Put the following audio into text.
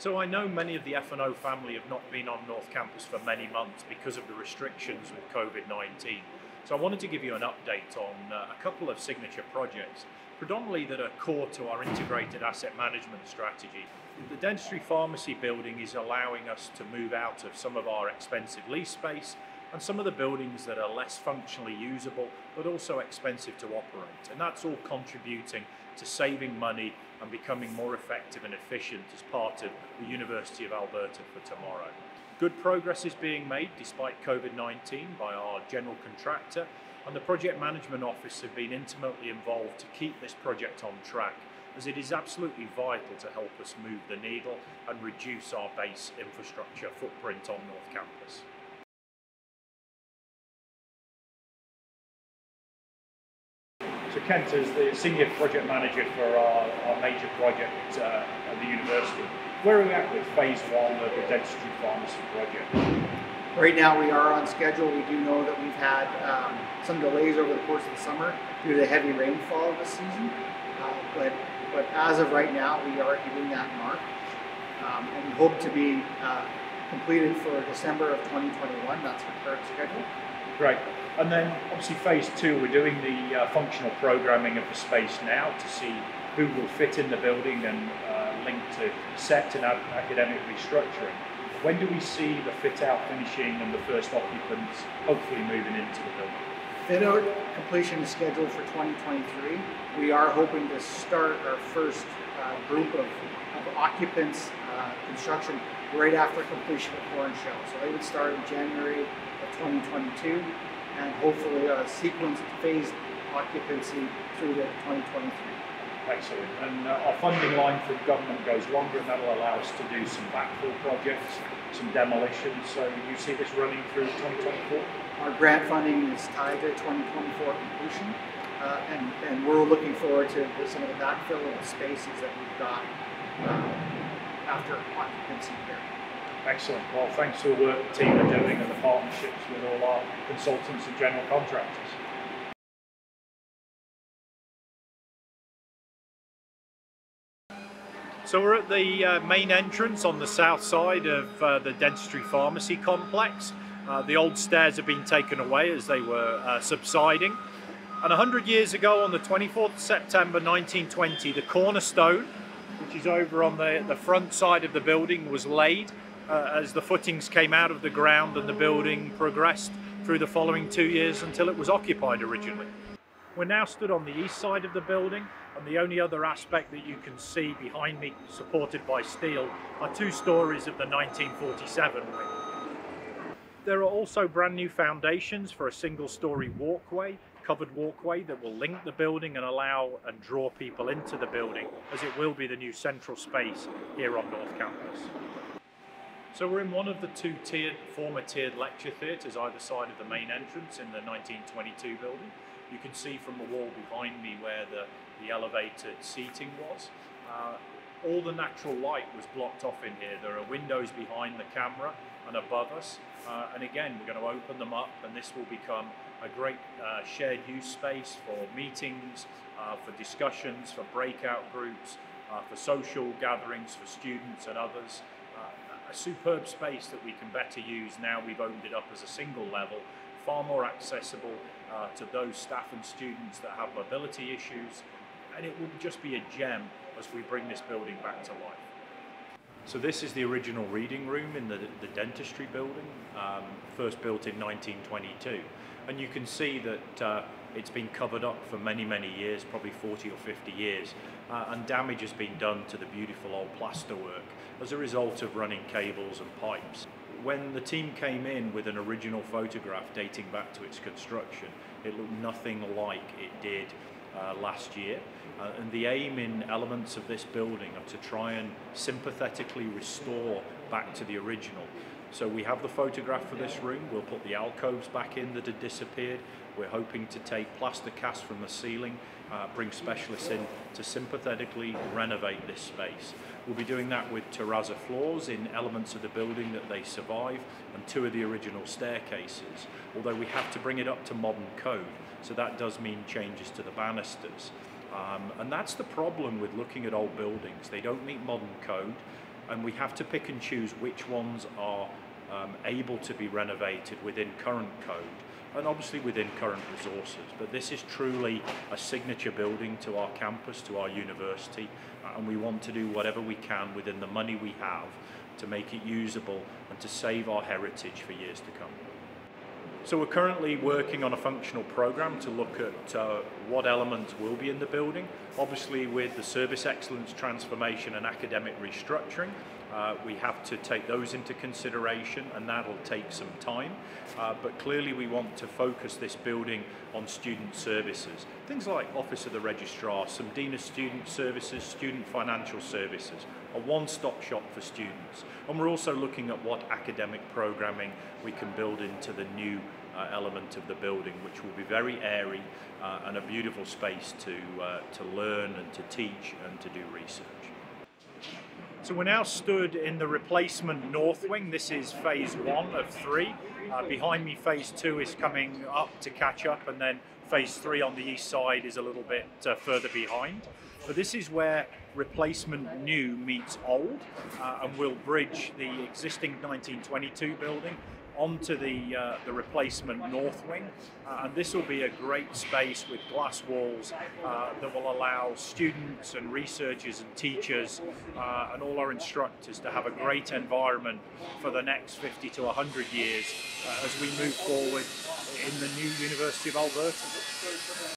So I know many of the F&O family have not been on North Campus for many months because of the restrictions with COVID-19. So I wanted to give you an update on a couple of signature projects, predominantly that are core to our integrated asset management strategy. The Dentistry Pharmacy building is allowing us to move out of some of our expensive lease space and some of the buildings that are less functionally usable but also expensive to operate. And that's all contributing to saving money and becoming more effective and efficient as part of the University of Alberta for tomorrow. Good progress is being made despite COVID-19 by our general contractor, and the project management office have been intimately involved to keep this project on track, as it is absolutely vital to help us move the needle and reduce our base infrastructure footprint on North Campus. So Kent, as the Senior Project Manager for our major project at the University, where are we at with phase one of the Dentistry Pharmacy project? Right now we are on schedule. We do know that we've had some delays over the course of the summer due to the heavy rainfall this season, but as of right now we are hitting that mark, and we hope to be completed for December of 2021. That's our current schedule. Great. And then obviously phase two, we're doing the functional programming of the space now to see who will fit in the building and link to set and academic restructuring. When do we see the fit out finishing and the first occupants hopefully moving into the building? Fit out completion is scheduled for 2023. We are hoping to start our first group of occupants construction right after completion of core and shell. So they would start in January of 2022 and hopefully sequence phased occupancy through to 2023. Excellent. And our funding line from government goes longer, and that'll allow us to do some backfill projects, some demolitions. So you see this running through 2024? Our grant funding is tied to 2024 completion, and we're looking forward to some of the backfill of the spaces that we've got after occupancy here. Excellent. Well, thanks for the work the team are doing and the partnerships with all our consultants and general contractors. So we're at the main entrance on the south side of the Dentistry Pharmacy complex. The old stairs have been taken away as they were subsiding. And 100 years ago, on the 24th of September 1920, the cornerstone, which is over on the front side of the building, was laid as the footings came out of the ground and the building progressed through the following 2 years until it was occupied originally. We're now stood on the east side of the building, and the only other aspect that you can see behind me, supported by steel, are 2 stories of the 1947 wing. There are also brand new foundations for a single-story walkway, covered walkway, that will link the building and allow and draw people into the building, as it will be the new central space here on North Campus. So we're in one of the 2 former tiered lecture theatres either side of the main entrance in the 1922 building. You can see from the wall behind me where the elevated seating was. All the natural light was blocked off in here. There are windows behind the camera and above us. And again, we're going to open them up, and this will become a great shared use space for meetings, for discussions, for breakout groups, for social gatherings for students and others. A superb space that we can better use now we've opened it up as a single level, far more accessible to those staff and students that have mobility issues, and it will just be a gem as we bring this building back to life. So this is the original reading room in the Dentistry building, first built in 1922, and you can see that it's been covered up for many years, probably 40 or 50 years, and damage has been done to the beautiful old plasterwork as a result of running cables and pipes. When the team came in with an original photograph dating back to its construction, it looked nothing like it did last year. And the aim in elements of this building are to try and sympathetically restore back to the original. So we have the photograph for this room. We'll put the alcoves back in that had disappeared. We're hoping to take plaster cast from the ceiling, bring specialists in to sympathetically renovate this space. We'll be doing that with terrazzo floors in elements of the building that they survive, and 2 of the original staircases, although we have to bring it up to modern code, so that does mean changes to the banisters. And that's the problem with looking at old buildings. They don't meet modern code. and we have to pick and choose which ones are able to be renovated within current code and obviously within current resources. But this is truly a signature building to our campus, to our university, and we want to do whatever we can within the money we have to make it usable and to save our heritage for years to come. So we're currently working on a functional program to look at what elements will be in the building. Obviously, with the service excellence transformation and academic restructuring, we have to take those into consideration, and that'll take some time. But clearly we want to focus this building on student services. Things like Office of the Registrar, some Dean of Student Services, Student Financial Services, a one-stop shop for students. And we're also looking at what academic programming we can build into the new element of the building, which will be very airy and a beautiful space to learn and to teach and to do research. So we're now stood in the replacement north wing. This is phase 1 of 3. Behind me, phase 2 is coming up to catch up, and then phase 3 on the east side is a little bit further behind. But this is where replacement new meets old, and we'll bridge the existing 1922 building onto the replacement north wing, and this will be a great space with glass walls that will allow students and researchers and teachers and all our instructors to have a great environment for the next 50 to 100 years as we move forward in the new University of Alberta.